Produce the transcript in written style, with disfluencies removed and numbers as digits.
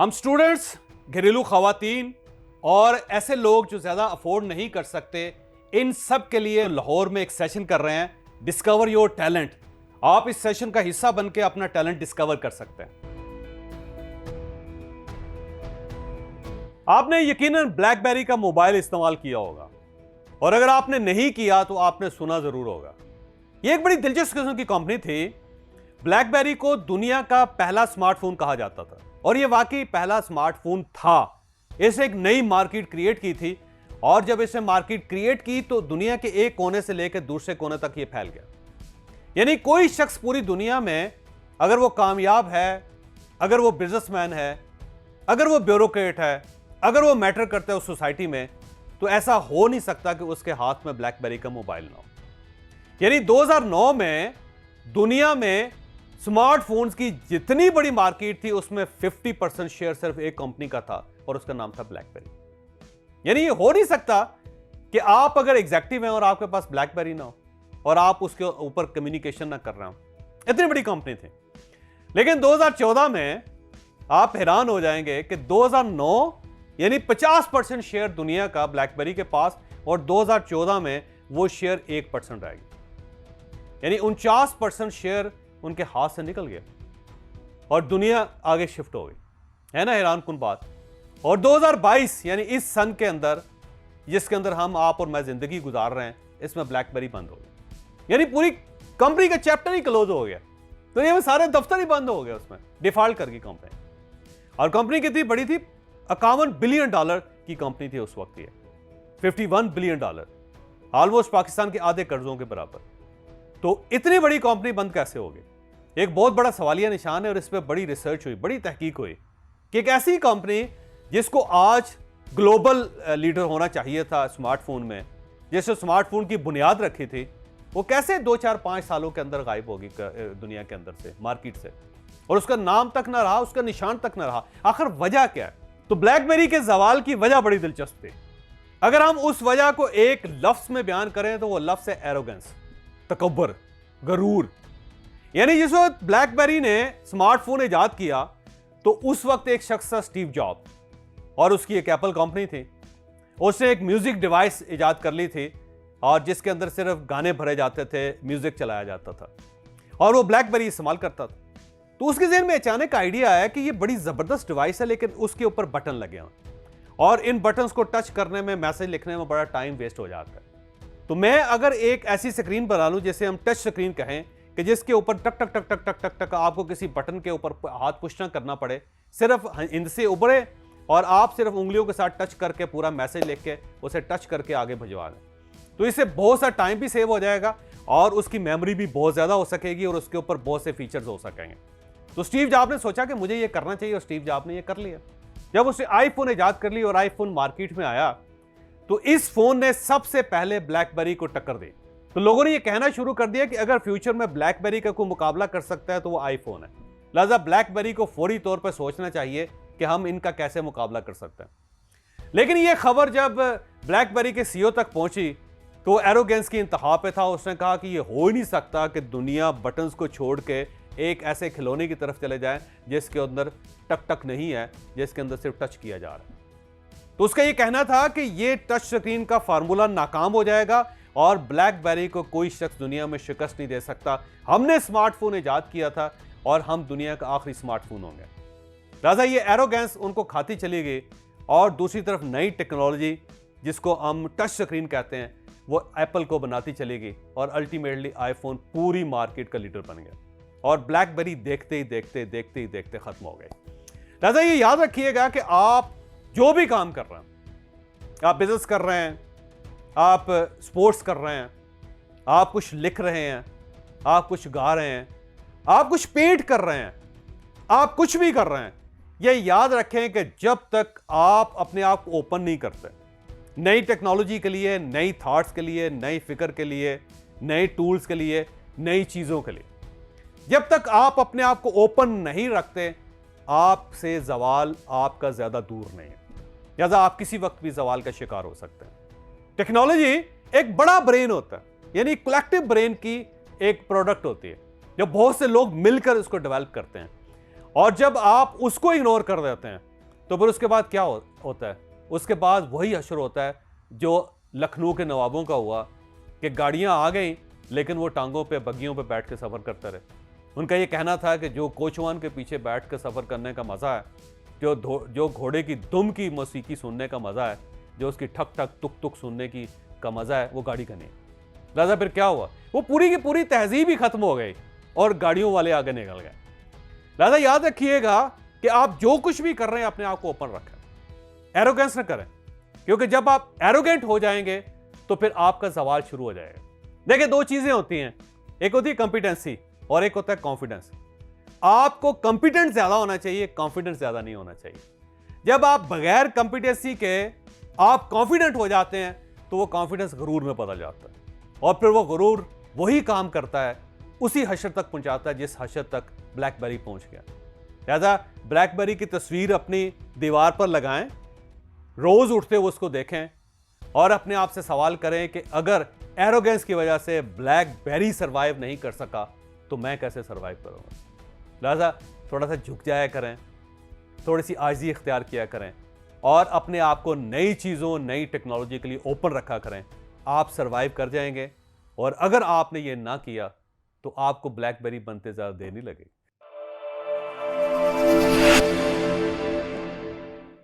हम स्टूडेंट्स, घरेलू खवातीन और ऐसे लोग जो ज़्यादा अफोर्ड नहीं कर सकते, इन सब के लिए लाहौर में एक सेशन कर रहे हैं, डिस्कवर योर टैलेंट। आप इस सेशन का हिस्सा बन के अपना टैलेंट डिस्कवर कर सकते हैं। आपने यकीनन ब्लैकबेरी का मोबाइल इस्तेमाल किया होगा, और अगर आपने नहीं किया तो आपने सुना जरूर होगा। यह एक बड़ी दिलचस्प किस्म की कंपनी थी। ब्लैकबेरी को दुनिया का पहला स्मार्टफोन कहा जाता था, और यह वाकई पहला स्मार्टफोन था। इसे एक नई मार्केट क्रिएट की थी, और जब इसे मार्केट क्रिएट की तो दुनिया के एक कोने से लेकर दूसरे कोने तक यह फैल गया। यानी कोई शख्स पूरी दुनिया में, अगर वो कामयाब है, अगर वो बिजनेसमैन है, अगर वो ब्यूरोक्रेट है, अगर वो मैटर करता है उस सोसाइटी में, तो ऐसा हो नहीं सकता कि उसके हाथ में ब्लैकबेरी का मोबाइल ना हो। यानी 2009 में दुनिया में स्मार्टफोन्स की जितनी बड़ी मार्केट थी, उसमें 50% शेयर सिर्फ एक कंपनी का था, और उसका नाम था ब्लैकबेरी। यानी ये हो नहीं सकता कि आप अगर एग्जेक्टिव हैं और आपके पास ब्लैकबेरी ना हो और आप उसके ऊपर कम्युनिकेशन ना कर रहे हो। इतनी बड़ी कंपनी थी। लेकिन 2014 में आप हैरान हो जाएंगे कि 2009 यानी 50% शेयर दुनिया का ब्लैकबेरी के पास, और 2014 में वो शेयर 1% रह गया। यानी 49% शेयर उनके हाथ से निकल गया और दुनिया आगे शिफ्ट हो गई। है ना हैरान कुन बात। और 2022 यानी इस सन के अंदर, जिसके अंदर हम, आप और मैं जिंदगी गुजार रहे हैं, इसमें ब्लैकबेरी बंद हो गई। यानी पूरी कंपनी का चैप्टर ही क्लोज हो गया। तो ये सारे दफ्तर ही बंद हो गए, उसमें डिफॉल्ट कर गई कंपनी। और कंपनी कितनी बड़ी थी? $51 बिलियन की कंपनी थी उस वक्त। ये $51 बिलियन, ऑलमोस्ट पाकिस्तान के आधे कर्जों के बराबर। तो इतनी बड़ी कंपनी बंद कैसे हो गई? एक बहुत बड़ा सवालिया निशान है, और इस पर बड़ी रिसर्च हुई, बड़ी तहकीक हुई कि एक ऐसी कंपनी जिसको आज ग्लोबल लीडर होना चाहिए था स्मार्टफोन में, जिसने स्मार्टफोन की बुनियाद रखी थी, वो कैसे 2, 4, 5 सालों के अंदर गायब होगी दुनिया के अंदर से, मार्केट से, और उसका नाम तक ना रहा, उसका निशान तक ना रहा। आखिर वजह क्या है? तो ब्लैकबेरी के जवाल की वजह बड़ी दिलचस्प थी। अगर हम उस वजह को एक लफ्ज में बयान करें तो वो लफ्ज है एरोगेंस, तकब्बर, गरूर। यानी जिस वक्त ब्लैकबेरी ने स्मार्टफोन इजाद किया तो उस वक्त एक शख्स था स्टीव जॉब, और उसकी एक एप्पल कंपनी थी। उसने एक म्यूजिक डिवाइस इजाद कर ली थी, और जिसके अंदर सिर्फ गाने भरे जाते थे, म्यूजिक चलाया जाता था, और वो ब्लैकबेरी इस्तेमाल करता था। तो उसके ज़हन में अचानक आइडिया आया कि ये बड़ी जबरदस्त डिवाइस है, लेकिन उसके ऊपर बटन लगे हैं, और इन बटन्स को टच करने में, मैसेज लिखने में बड़ा टाइम वेस्ट हो जाता है। तो मैं अगर एक ऐसी स्क्रीन बना लूं जिसे हम टच स्क्रीन कहें, कि जिसके ऊपर टक टक टक टक टक टक टक आपको किसी बटन के ऊपर हाथ पुश ना करना पड़े, सिर्फ इनसे उभरे और आप सिर्फ उंगलियों के साथ टच करके पूरा मैसेज लिख के उसे टच करके आगे भिजवा दें, तो इससे बहुत सा टाइम भी सेव हो जाएगा, और उसकी मेमोरी भी बहुत ज्यादा हो सकेगी, और उसके ऊपर बहुत से फीचर्स हो सकेंगे। तो स्टीव जॉब ने सोचा कि मुझे ये करना चाहिए, और स्टीव जॉब ने ये कर लिया। जब उसने आईफोन इजाद कर ली और आईफोन मार्केट में आया, तो इस फोन ने सबसे पहले ब्लैकबेरी को टक्कर दी। तो लोगों ने ये कहना शुरू कर दिया कि अगर फ्यूचर में ब्लैकबेरी का कोई मुकाबला कर सकता है तो वो आईफोन है। लिहाजा ब्लैकबेरी को फौरी तौर पर सोचना चाहिए कि हम इनका कैसे मुकाबला कर सकते हैं। लेकिन ये खबर जब ब्लैकबेरी के सीईओ तक पहुंची तो एरोगेंस की इंतहा पे था। उसने कहा कि ये हो ही नहीं सकता कि दुनिया बटन्स को छोड़ के एक ऐसे खिलौने की तरफ चले जाए जिसके अंदर टक टक नहीं है, जिसके अंदर सिर्फ टच किया जा रहा है। तो उसका ये कहना था कि ये टच स्क्रीन का फार्मूला नाकाम हो जाएगा, और ब्लैकबेरी को कोई शख्स दुनिया में शिकस्त नहीं दे सकता। हमने स्मार्टफोन इजाद किया था, और हम दुनिया का आखिरी स्मार्टफोन होंगे। लिहाजा ये एरोगेंस उनको खाती चली गई, और दूसरी तरफ नई टेक्नोलॉजी जिसको हम टच स्क्रीन कहते हैं, वो एप्पल को बनाती चली गई, और अल्टीमेटली आईफोन पूरी मार्केट का लीडर बन गया, और ब्लैकबेरी देखते ही देखते खत्म हो गए। लिहाजा ये याद रखिएगा कि आप जो भी काम कर रहे हैं, आप बिजनेस कर रहे हैं, आप स्पोर्ट्स कर रहे हैं, आप कुछ लिख रहे हैं, आप कुछ गा रहे हैं, आप कुछ पेंट कर रहे हैं, आप कुछ भी कर रहे हैं, ये याद रखें कि जब तक आप अपने आप को ओपन नहीं करते नई टेक्नोलॉजी के लिए, नई थॉट्स के लिए, नई फिक्र के लिए, नए टूल्स के लिए, नई चीजों के लिए, जब तक आप अपने आप को ओपन नहीं रखते, आपसे जवाल आपका ज्यादा दूर नहीं है। लिहाजा आप किसी वक्त भी जवाल का शिकार हो सकते हैं। टेक्नोलॉजी एक बड़ा ब्रेन होता है, यानी कलेक्टिव ब्रेन की एक प्रोडक्ट होती है, जब बहुत से लोग मिलकर उसको डेवलप करते हैं। और जब आप उसको इग्नोर कर देते हैं तो फिर उसके बाद क्या होता है? उसके बाद वही हश्र होता है जो लखनऊ के नवाबों का हुआ कि गाड़ियां आ गई लेकिन वो टांगों पे बग्गियों पे बैठ के सफ़र करते रहे। उनका ये कहना था कि जो कोचवान के पीछे बैठ के सफ़र करने का मज़ा है, जो घोड़े की दुम की मौसीकी सुनने का मज़ा है, जो उसकी ठक ठक तुक तुक सुनने का मज़ा है, वो गाड़ी का नहीं। लिहाजा फिर क्या हुआ? वो पूरी की पूरी तहजीब ही खत्म हो गई और गाड़ियों वाले आगे निकल गए। लिहाजा याद रखिएगा कि आप जो कुछ भी कर रहे हैं अपने आप को ओपन रखें, एरोगेंस न करें, क्योंकि जब आप एरोगेंट हो जाएंगे तो फिर आपका सवाल शुरू हो जाएगा। देखिए, दो चीजें होती हैं, एक होती है कॉम्पिटेंसी और एक होता है कॉन्फिडेंस। आपको कॉम्पिटेंट ज्यादा होना चाहिए, कॉन्फिडेंस ज्यादा नहीं होना चाहिए। जब आप बगैर कॉम्पिटेंसी के आप कॉन्फिडेंट हो जाते हैं तो वो कॉन्फिडेंस गुरूर में बदल जाता है और फिर वो गुरूर वही काम करता है, उसी हशर तक पहुंचाता है जिस हशर तक ब्लैकबेरी पहुंच गया। लिहाजा ब्लैकबेरी की तस्वीर अपनी दीवार पर लगाएं, रोज उठते हुए उसको देखें और अपने आप से सवाल करें कि अगर एरोगेंस की वजह से ब्लैकबेरी सर्वाइव नहीं कर सका तो मैं कैसे सर्वाइव करूंगा। लिहाजा थोड़ा सा झुक जाया करें, थोड़ी सी आजिज़ी इख्तियार किया करें और अपने आप को नई चीज़ों, नई टेक्नोलॉजी के लिए ओपन रखा करें। आप सर्वाइव कर जाएंगे और अगर आपने ये ना किया तो आपको ब्लैकबेरी बनते ज़्यादा देर नहीं लगेगी।